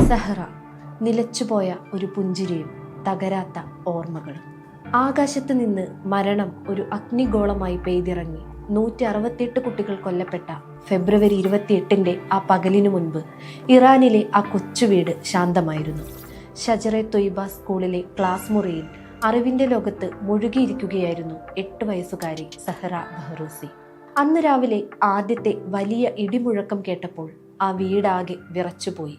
സഹറ, നിലച്ചുപോയ ഒരു പുഞ്ചിരിയും തകരാത്ത ഓർമ്മകളും. ആകാശത്ത് നിന്ന് മരണം ഒരു അഗ്നിഗോളമായി പെയ്തിറങ്ങി 168 കുട്ടികൾ കൊല്ലപ്പെട്ട ഫെബ്രുവരി 28 ആ പകലിനു മുൻപ് ഇറാനിലെ ആ കൊച്ചു വീട് ശാന്തമായിരുന്നു. ഷജറെ തൊയ്ബ സ്കൂളിലെ ക്ലാസ് മുറിയിൽ അറിവിന്റെ ലോകത്ത് മുഴുകിയിരിക്കുകയായിരുന്നു 8 വയസ്സുകാരി സഹറ ബഹറൂസി. അന്ന് രാവിലെ ആദ്യത്തെ വലിയ ഇടിമുഴക്കം കേട്ടപ്പോൾ ആ വീടാകെ വിറച്ചുപോയി.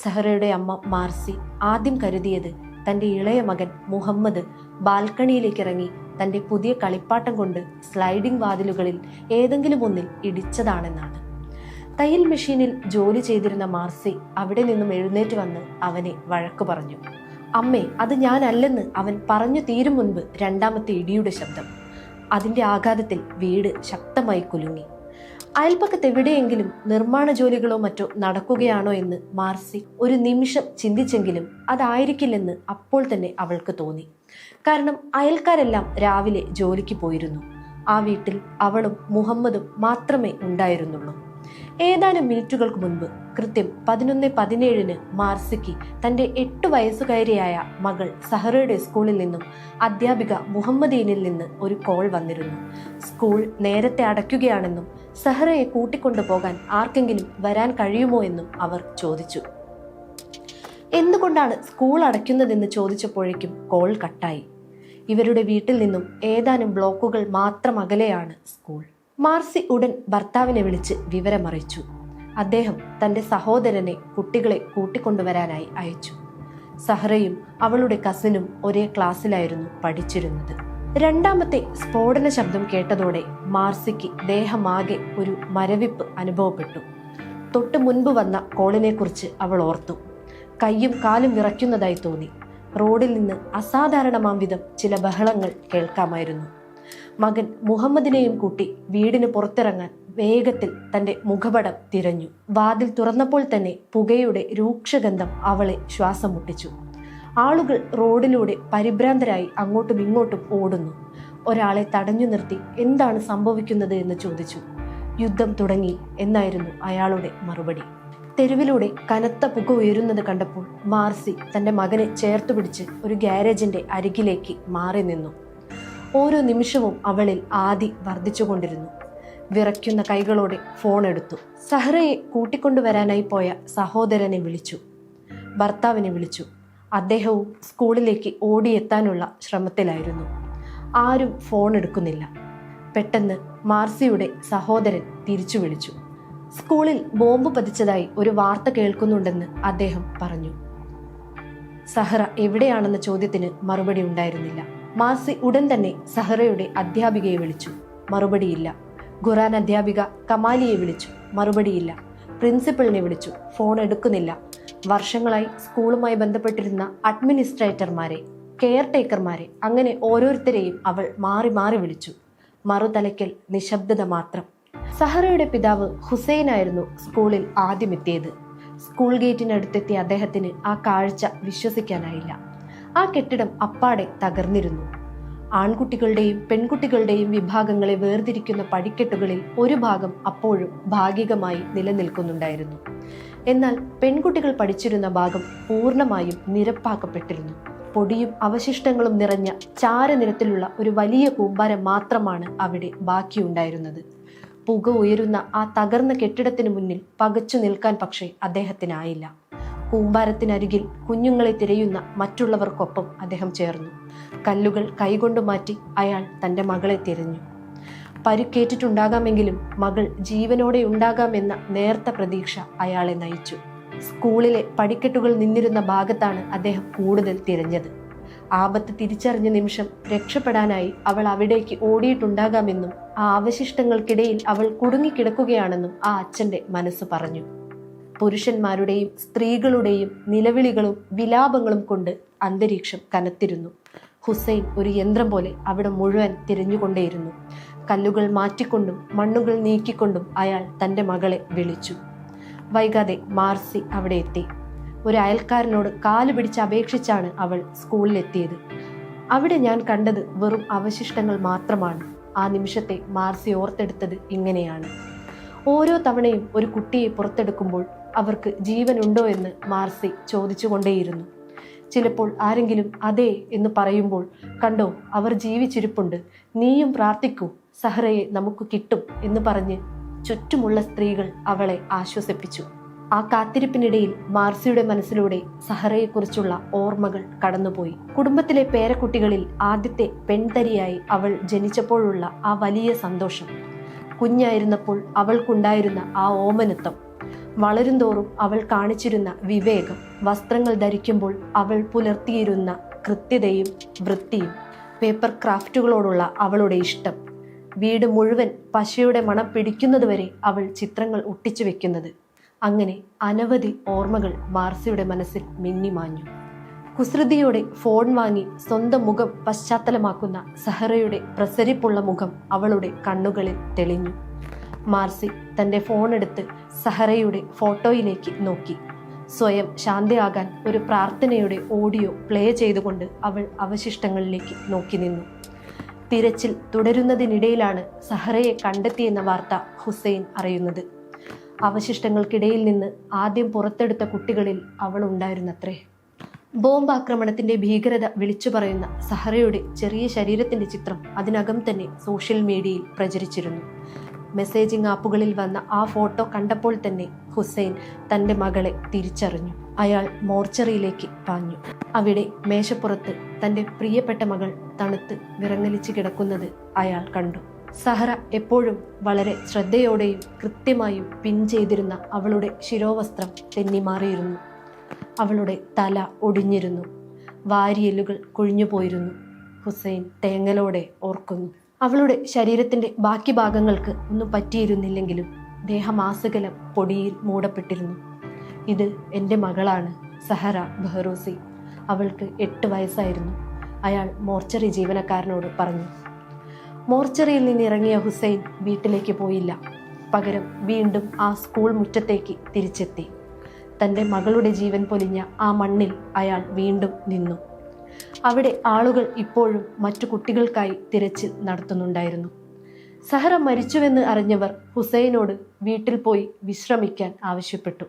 സഹറയുടെ അമ്മ മാർസി ആദ്യം കരുതിയത് തൻ്റെ ഇളയ മകൻ മുഹമ്മദ് ബാൽക്കണിയിലേക്ക് ഇറങ്ങി തൻ്റെ പുതിയ കളിപ്പാട്ടം കൊണ്ട് സ്ലൈഡിംഗ് വാതിലുകളിൽ ഏതെങ്കിലും ഒന്നിൽ ഇടിച്ചതാണെന്നാണ്. തയ്യൽ മെഷീനിൽ ജോലി ചെയ്തിരുന്ന മാർസി അവിടെ നിന്നും എഴുന്നേറ്റ് വന്ന് അവനെ വഴക്കു പറഞ്ഞു. അമ്മേ, അത് ഞാനല്ലെന്ന് അവൻ പറഞ്ഞു തീരും മുൻപ് രണ്ടാമത്തെ ഇടിയുടെ ശബ്ദം. അതിൻ്റെ ആഘാതത്തിൽ വീട് ശക്തമായി കുലുങ്ങി. അയൽപ്പക്കത്ത് എവിടെയെങ്കിലും നിർമ്മാണ ജോലികളോ മറ്റോ നടക്കുകയാണോ എന്ന് മാർസി ഒരു നിമിഷം ചിന്തിച്ചെങ്കിലും അതായിരിക്കില്ലെന്ന് അപ്പോൾ തന്നെ അവൾക്ക് തോന്നി. കാരണം അയൽക്കാരെല്ലാം രാവിലെ ജോലിക്ക് പോയിരുന്നു. ആ വീട്ടിൽ അവളും മുഹമ്മദും മാത്രമേ ഉണ്ടായിരുന്നുള്ളൂ. ഏതാനും മിനിറ്റുകൾക്ക് മുൻപ് കൃത്യം 11:17 മാർസിക്ക് തൻ്റെ 8 വയസ്സുകാരിയായ മകൾ സഹറയുടെ സ്കൂളിൽ നിന്നും അധ്യാപിക മുഹമ്മദീനിൽ നിന്ന് ഒരു കോൾ വന്നിരുന്നു. സ്കൂൾ നേരത്തെ അടയ്ക്കുകയാണെന്നും സഹറയെ കൂട്ടിക്കൊണ്ടു പോകാൻ ആർക്കെങ്കിലും വരാൻ കഴിയുമോ എന്നും അവർ ചോദിച്ചു. എന്തുകൊണ്ടാണ് സ്കൂൾ അടയ്ക്കുന്നതെന്ന് ചോദിച്ചപ്പോഴേക്കും കോൾ കട്ടായി. ഇവരുടെ വീട്ടിൽ നിന്നും ഏതാനും ബ്ലോക്കുകൾ മാത്രം അകലെയാണ് സ്കൂൾ. മാർസി ഉടൻ ഭർത്താവിനെ വിളിച്ച് വിവരമറിയിച്ചു. അദ്ദേഹം തൻ്റെ സഹോദരനെ കുട്ടികളെ കൂട്ടിക്കൊണ്ടുവരാനായി അയച്ചു. സഹറയും അവളുടെ കസിനും ഒരേ ക്ലാസ്സിലായിരുന്നു പഠിച്ചിരുന്നത്. രണ്ടാമത്തെ സ്ഫോടന ശബ്ദം കേട്ടതോടെ മാർസിക്ക് ദേഹമാകെ ഒരു മരവിപ്പ് അനുഭവപ്പെട്ടു. തൊട്ട് മുൻപ് വന്ന കോളിനെ കുറിച്ച് അവൾ ഓർത്തു. കൈയും കാലും വിറയ്ക്കുന്നതായി തോന്നി. റോഡിൽ നിന്ന് അസാധാരണമാം വിധം ചില ബഹളങ്ങൾ കേൾക്കാമായിരുന്നു. മകൻ മുഹമ്മദിനെയും കൂട്ടി വീടിന് പുറത്തിറങ്ങാൻ വേഗത്തിൽ തൻ്റെ മുഖപടം തിരഞ്ഞു. വാതിൽ തുറന്നപ്പോൾ തന്നെ പുകയുടെ രൂക്ഷഗന്ധം അവളെ ശ്വാസം മുട്ടിച്ചു. ആളുകൾ റോഡിലൂടെ പരിഭ്രാന്തരായി അങ്ങോട്ടും ഇങ്ങോട്ടും ഓടുന്നു. ഒരാളെ തടഞ്ഞു നിർത്തി എന്താണ് സംഭവിക്കുന്നത് എന്ന് ചോദിച്ചു. യുദ്ധം തുടങ്ങി എന്നായിരുന്നു അയാളുടെ മറുപടി. തെരുവിലൂടെ കനത്ത പുക ഉയരുന്നത് കണ്ടപ്പോൾ മാർസി തൻ്റെ മകനെ ചേർത്തു പിടിച്ച് ഒരു ഗ്യാരേജിന്റെ അരികിലേക്ക് മാറി നിന്നു. ഓരോ നിമിഷവും അവളിൽ ആദി വർദ്ധിച്ചുകൊണ്ടിരുന്നു. വിറയ്ക്കുന്ന കൈകളോടെ ഫോൺ എടുത്തു. സഹറയെ കൂട്ടിക്കൊണ്ടുവരാനായി പോയ സഹോദരനെ വിളിച്ചു. ഭർത്താവിനെ വിളിച്ചു. അദ്ദേഹവും സ്കൂളിലേക്ക് ഓടിയെത്താനുള്ള ശ്രമത്തിലായിരുന്നു. ആരും ഫോൺ എടുക്കുന്നില്ല. പെട്ടെന്ന് മാർസിയുടെ സഹോദരൻ തിരിച്ചു വിളിച്ചു. സ്കൂളിൽ ബോംബ് പതിച്ചതായി ഒരു വാർത്ത കേൾക്കുന്നുണ്ടെന്ന് അദ്ദേഹം പറഞ്ഞു. സഹറ എവിടെയാണെന്ന ചോദ്യത്തിന് മറുപടി ഉണ്ടായിരുന്നില്ല. മാർസി ഉടൻ തന്നെ സഹറയുടെ അധ്യാപികയെ വിളിച്ചു. മറുപടിയില്ല. ഖുറാൻ അധ്യാപിക കമാലിയെ വിളിച്ചു. മറുപടിയില്ല. പ്രിൻസിപ്പലിനെ വിളിച്ചു. ഫോൺ എടുക്കുന്നില്ല. വർഷങ്ങളായി സ്കൂളുമായി ബന്ധപ്പെട്ടിരുന്ന അഡ്മിനിസ്ട്രേറ്റർമാരെ, കെയർ ടേക്കർമാരെ, അങ്ങനെ ഓരോരുത്തരെയും അവൾ മാറി മാറി വിളിച്ചു. മറുതലയ്ക്കൽ നിശബ്ദത മാത്രം. സഹറയുടെ പിതാവ് ഹുസൈനായിരുന്നു സ്കൂളിൽ ആദ്യം എത്തിയത്. സ്കൂൾ ഗേറ്റിനടുത്തെത്തിയ അദ്ദേഹത്തിന് ആ കാഴ്ച വിശ്വസിക്കാനായില്ല. ആ കെട്ടിടം അപ്പാടെ തകർന്നിരുന്നു. ആൺകുട്ടികളുടെയും പെൺകുട്ടികളുടെയും വിഭാഗങ്ങളെ വേർതിരിക്കുന്ന പടിക്കെട്ടുകളിൽ ഒരു ഭാഗം അപ്പോഴും ഭാഗികമായി നിലനിൽക്കുന്നുണ്ടായിരുന്നു. എന്നാൽ പെൺകുട്ടികൾ പഠിച്ചിരുന്ന ഭാഗം പൂർണ്ണമായും നിരപ്പാക്കപ്പെട്ടിരുന്നു. പൊടിയും അവശിഷ്ടങ്ങളും നിറഞ്ഞ ചാരനിറത്തിലുള്ള ഒരു വലിയ കൂമ്പാരം മാത്രമാണ് അവിടെ ബാക്കിയുണ്ടായിരുന്നത്. പുക ഉയരുന്ന ആ തകർന്ന കെട്ടിടത്തിന് മുന്നിൽ പകച്ചു നിൽക്കാൻ പക്ഷേ അദ്ദേഹത്തിനായില്ല. കൂമ്പാരത്തിനരികിൽ കുഞ്ഞുങ്ങളെ തിരയുന്ന മറ്റുള്ളവർക്കൊപ്പം അദ്ദേഹം ചേർന്നു. കല്ലുകൾ കൈകൊണ്ട് മാറ്റി അയാൾ തൻ്റെ മകളെ തിരഞ്ഞു. പരിക്കേറ്റിട്ടുണ്ടാകാമെങ്കിലും മകൾ ജീവനോടെ ഉണ്ടാകാമെന്ന നേർത്ത പ്രതീക്ഷ അയാളെ നയിച്ചു. സ്കൂളിലെ പടിക്കെട്ടുകൾ നിന്നിരുന്ന ഭാഗത്താണ് അദ്ദേഹം കൂടുതൽ തിരഞ്ഞത്. ആപത്ത് തിരിച്ചറിഞ്ഞ നിമിഷം രക്ഷപ്പെടാനായി അവൾ അവിടേക്ക് ഓടിയിട്ടുണ്ടാകാമെന്നും ആ അവശിഷ്ടങ്ങൾക്കിടയിൽ അവൾ കുടുങ്ങിക്കിടക്കുകയാണെന്നും ആ അച്ഛൻ്റെ മനസ്സ് പറഞ്ഞു. പുരുഷന്മാരുടെയും സ്ത്രീകളുടെയും നിലവിളികളും വിലാപങ്ങളും കൊണ്ട് അന്തരീക്ഷം കനത്തിരുന്നു. ഹുസൈൻ ഒരു യന്ത്രം പോലെ അവിടെ മുഴുവൻ തിരഞ്ഞുകൊണ്ടേയിരുന്നു. കല്ലുകൾ മാറ്റിക്കൊണ്ടും മണ്ണുകൾ നീക്കിക്കൊണ്ടും അയാൾ തൻ്റെ മകളെ വിളിച്ചു. വൈകാതെ മാർസി അവിടെ എത്തി. ഒരു അയൽക്കാരനോട് കാല് പിടിച്ച് അപേക്ഷിച്ചാണ് അവൾ സ്കൂളിലെത്തിയത്. അവിടെ ഞാൻ കണ്ടത് വെറും അവശിഷ്ടങ്ങൾ മാത്രമാണ്. ആ നിമിഷത്തെ മാർസി ഓർത്തെടുത്തത് ഇങ്ങനെയാണ്. ഓരോ തവണയും ഒരു കുട്ടിയെ പുറത്തെടുക്കുമ്പോൾ അവർക്ക് ജീവനുണ്ടോ എന്ന് മാർസി ചോദിച്ചുകൊണ്ടേയിരുന്നു. ചിലപ്പോൾ ആരെങ്കിലും അതെ എന്ന് പറയുമ്പോൾ, കണ്ടോ അവർ ജീവിച്ചിരിപ്പുണ്ട്, നീയും പ്രാർത്ഥിക്കൂ, സഹറയെ നമുക്ക് കിട്ടും എന്ന് പറഞ്ഞ് ചുറ്റുമുള്ള സ്ത്രീകൾ അവളെ ആശ്വസിപ്പിച്ചു. ആ കാത്തിരിപ്പിനിടയിൽ മാർസിയുടെ മനസ്സിലൂടെ സഹറയെക്കുറിച്ചുള്ള ഓർമ്മകൾ കടന്നുപോയി. കുടുംബത്തിലെ പേരക്കുട്ടികളിൽ ആദ്യത്തെ പെൺതരിയായി അവൾ ജനിച്ചപ്പോഴുള്ള ആ വലിയ സന്തോഷം, കുഞ്ഞായിരുന്നപ്പോൾ അവൾക്കുണ്ടായിരുന്ന ആ ഓമനത്വം, വളരുംതോറും അവൾ കാണിച്ചിരുന്ന വിവേകം, വസ്ത്രങ്ങൾ ധരിക്കുമ്പോൾ അവൾ പുലർത്തിയിരുന്ന കൃത്യതയും വൃത്തിയും, പേപ്പർ ക്രാഫ്റ്റുകളോടുള്ള അവളുടെ ഇഷ്ടം, വീട് മുഴുവൻ പശയുടെ മണം പിടിക്കുന്നതുവരെ അവൾ ചിത്രങ്ങൾ ഒട്ടിച്ചു വെക്കുന്നത്, അങ്ങനെ അനവധി ഓർമ്മകൾ മാർസിയുടെ മനസ്സിൽ മിന്നിമാഞ്ഞു. കുസൃതിയോടെ ഫോൺ വാങ്ങി സ്വന്തം മുഖം പശ്ചാത്തലമാക്കുന്ന സഹറയുടെ പ്രസരിപ്പുള്ള മുഖം അവളുടെ കണ്ണുകളിൽ തെളിഞ്ഞു. മാർസി തൻ്റെ ഫോണെടുത്ത് സഹറയുടെ ഫോട്ടോയിലേക്ക് നോക്കി. സ്വയം ശാന്തയാകാൻ ഒരു പ്രാർത്ഥനയുടെ ഓഡിയോ പ്ലേ ചെയ്തുകൊണ്ട് അവൾ അവശിഷ്ടങ്ങളിലേക്ക് നോക്കി നിന്നു. തിരച്ചിൽ തുടരുന്നതിനിടയിലാണ് സഹറയെ കണ്ടെത്തിയെന്ന വാർത്ത ഹുസൈൻ അറിയുന്നത്. അവശിഷ്ടങ്ങൾക്കിടയിൽ നിന്ന് ആദ്യം പുറത്തെടുത്ത കുട്ടികളിൽ അവൾ ഉണ്ടായിരുന്നത്രേ. ബോംബാക്രമണത്തിന്റെ ഭീകരത വിളിച്ചു പറയുന്ന സഹറയുടെ ചെറിയ ശരീരത്തിന്റെ ചിത്രം അതിനകം തന്നെ സോഷ്യൽ മീഡിയയിൽ പ്രചരിച്ചിരുന്നു. മെസ്സേജിംഗ് ആപ്പുകളിൽ വന്ന ആ ഫോട്ടോ കണ്ടപ്പോൾ തന്നെ ഹുസൈൻ തൻ്റെ മകളെ തിരിച്ചറിഞ്ഞു. അയാൾ മോർച്ചറിയിലേക്ക് പാഞ്ഞു. അവിടെ മേശപ്പുറത്ത് തൻ്റെ പ്രിയപ്പെട്ട മകൾ തണുത്ത് വിറങ്ങലിച്ച് കിടക്കുന്നത് അയാൾ കണ്ടു. സഹറ എപ്പോഴും വളരെ ശ്രദ്ധയോടെയും കൃത്യമായും പിൻ ചെയ്തിരുന്ന അവളുടെ ശിരോവസ്ത്രം തെന്നിമാറിയിരുന്നു. അവളുടെ തല ഒടിഞ്ഞിരുന്നു. വാരിയെല്ലുകൾ കൊഴിഞ്ഞുപോയിരുന്നു. ഹുസൈൻ തേങ്ങലോടെ ഓർക്കുന്നു. അവളുടെ ശരീരത്തിന്റെ ബാക്കി ഭാഗങ്ങൾക്ക് ഒന്നും പറ്റിയിരുന്നില്ലെങ്കിലും ദേഹമാസകലം പൊടിയിൽ മൂടപ്പെട്ടിരുന്നു. ഇത് എൻ്റെ മകളാണ്, സഹറ ബഹറൂസി. അവൾക്ക് 8 വയസ്സായിരുന്നു, അയാൾ മോർച്ചറി ജീവനക്കാരനോട് പറഞ്ഞു. മോർച്ചറിയിൽ നിന്നിറങ്ങിയ ഹുസൈൻ വീട്ടിലേക്ക് പോയില്ല. പകരം വീണ്ടും ആ സ്കൂൾ മുറ്റത്തേക്ക് തിരിച്ചെത്തി. തൻ്റെ മകളുടെ ജീവൻ പൊലിഞ്ഞ ആ മണ്ണിൽ അയാൾ വീണ്ടും നിന്നു. അവിടെ ആളുകൾ ഇപ്പോഴും മറ്റു കുട്ടികൾക്കായി തിരച്ചിൽ നടത്തുന്നുണ്ടായിരുന്നു. സഹറ മരിച്ചുവെന്ന് അറിഞ്ഞവർ ഹുസൈനോട് വീട്ടിൽ പോയി വിശ്രമിക്കാൻ ആവശ്യപ്പെട്ടു.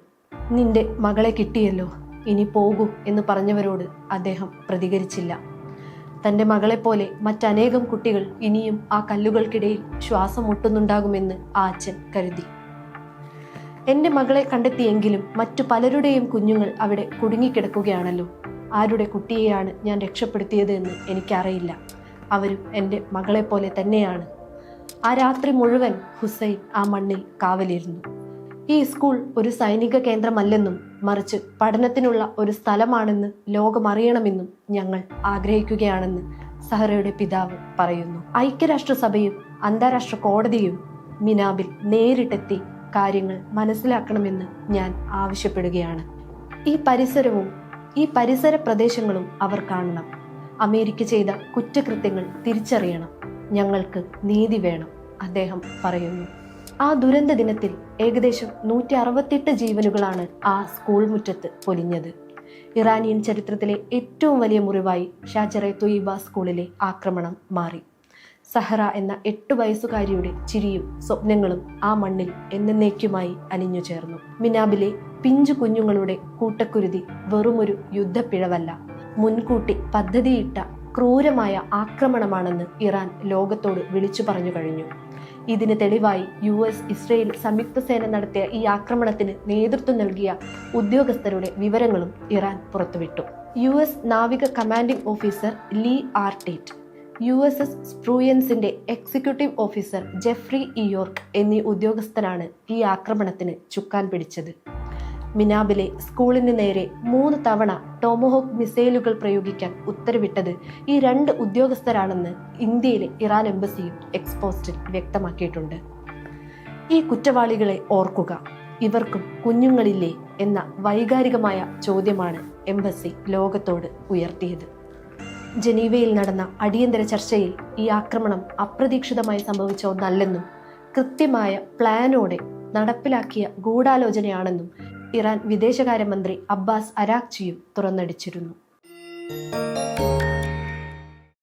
നിന്റെ മകളെ കിട്ടിയല്ലോ, ഇനി പോകൂ എന്ന് പറഞ്ഞവരോട് അദ്ദേഹം പ്രതികരിച്ചില്ല. തൻ്റെ മകളെപ്പോലെ മറ്റനേകം കുട്ടികൾ ഇനിയും ആ കല്ലുകൾക്കിടയിൽ ശ്വാസം മുട്ടുന്നുണ്ടാകുമെന്ന് ആ അച്ഛൻ കരുതി. എൻ്റെ മകളെ കണ്ടെത്തിയെങ്കിലും മറ്റു പലരുടെയും കുഞ്ഞുങ്ങൾ അവിടെ കുടുങ്ങിക്കിടക്കുകയാണല്ലോ. ആരുടെ കുട്ടിയെയാണ് ഞാൻ രക്ഷപ്പെടുത്തിയത് എന്ന് എനിക്കറിയില്ല. അവരും എൻ്റെ മകളെപ്പോലെ തന്നെയാണ്. ആ രാത്രി മുഴുവൻ ഹുസൈൻ ആ മണ്ണിൽ കാവലിരുന്നു. ഈ സ്കൂൾ ഒരു സൈനിക കേന്ദ്രമല്ലെന്നും മറിച്ച് പഠനത്തിനുള്ള ഒരു സ്ഥലമാണെന്ന് ലോകമറിയണമെന്നും ഞങ്ങൾ ആഗ്രഹിക്കുകയാണെന്ന് സഹറയുടെ പിതാവ് പറയുന്നു. ഐക്യരാഷ്ട്രസഭയും അന്താരാഷ്ട്ര കോടതിയും മിനാബിൽ നേരിട്ടെത്തി കാര്യങ്ങൾ മനസ്സിലാക്കണമെന്ന് ഞാൻ ആവശ്യപ്പെടുകയാണ്. ഈ പരിസര പ്രദേശങ്ങളും അവർ കാണണം. അമേരിക്ക ചെയ്ത കുറ്റകൃത്യങ്ങൾ തിരിച്ചറിയണം. ഞങ്ങൾക്ക് നീതി വേണം, അദ്ദേഹം പറയുന്നു. ആ ദുരന്ത ദിനത്തിൽ ഏകദേശം 168 ജീവനുകളാണ് ആ സ്കൂൾ മുറ്റത്ത് പൊലിഞ്ഞത്. ഇറാനിയൻ ചരിത്രത്തിലെ ഏറ്റവും വലിയ മുറിവായി ഷാജറെ തൊയ്ബ സ്കൂളിലെ ആക്രമണം മാറി. സഹറ എന്ന 8 വയസ്സുകാരിയുടെ ചിരിയും സ്വപ്നങ്ങളും ആ മണ്ണിൽ എന്നേക്കുമായി അലിഞ്ഞു ചേർന്നു. മിനാബിലെ പിഞ്ചു കുഞ്ഞുങ്ങളുടെ കൂട്ടക്കുരുതി വെറുമൊരു യുദ്ധപ്പിഴവല്ല, മുൻകൂട്ടി പദ്ധതിയിട്ട ക്രൂരമായ ആക്രമണമാണെന്ന് ഇറാൻ ലോകത്തോട് വിളിച്ചു പറഞ്ഞു കഴിഞ്ഞു. ഇതിന് തെളിവായി US, ഇസ്രയേൽ സംയുക്ത സേന നടത്തിയ ഈ ആക്രമണത്തിന് നേതൃത്വം നൽകിയ ഉദ്യോഗസ്ഥരുടെ വിവരങ്ങളും ഇറാൻ പുറത്തുവിട്ടു. US നാവിക കമാൻഡിംഗ് ഓഫീസർ ലീ ആർട്ടേറ്റ്, USS സ്പ്രൂയൻസിന്റെ എക്സിക്യൂട്ടീവ് ഓഫീസർ ജെഫ്രി ഇയോർക്ക് എന്നീ ഉദ്യോഗസ്ഥരാണ് ഈ ആക്രമണത്തിന് ചുക്കാൻ പിടിച്ചത്. മിനാബിലെ സ്കൂളിന് നേരെ 3 തവണ ടോമഹോക്ക് മിസൈലുകൾ പ്രയോഗിക്കാൻ ഉത്തരവിട്ടത് ഈ 2 ഉദ്യോഗസ്ഥരാണെന്ന് ഇന്ത്യയിലെ ഇറാൻ എംബസിയും എക്സ്പോസ്റ്റിൽ വ്യക്തമാക്കിയിട്ടുണ്ട്. ഈ കുറ്റവാളികളെ ഓർക്കുക, ഇവർക്കും കുഞ്ഞുങ്ങളില്ലേ എന്ന വൈകാരികമായ ചോദ്യമാണ് എംബസി ലോകത്തോട് ഉയർത്തിയത്. ജനീവയിൽ നടന്ന അടിയന്തര ചർച്ചയിൽ ഈ ആക്രമണം അപ്രതീക്ഷിതമായി സംഭവിച്ച ഒന്നല്ലെന്നും കൃത്യമായ പ്ലാനോടെ നടപ്പിലാക്കിയ ഗൂഢാലോചനയാണെന്നും ഇറാൻ വിദേശകാര്യമന്ത്രി അബ്ബാസ് അരാക്ചിയും തുറന്നടിച്ചിരുന്നു.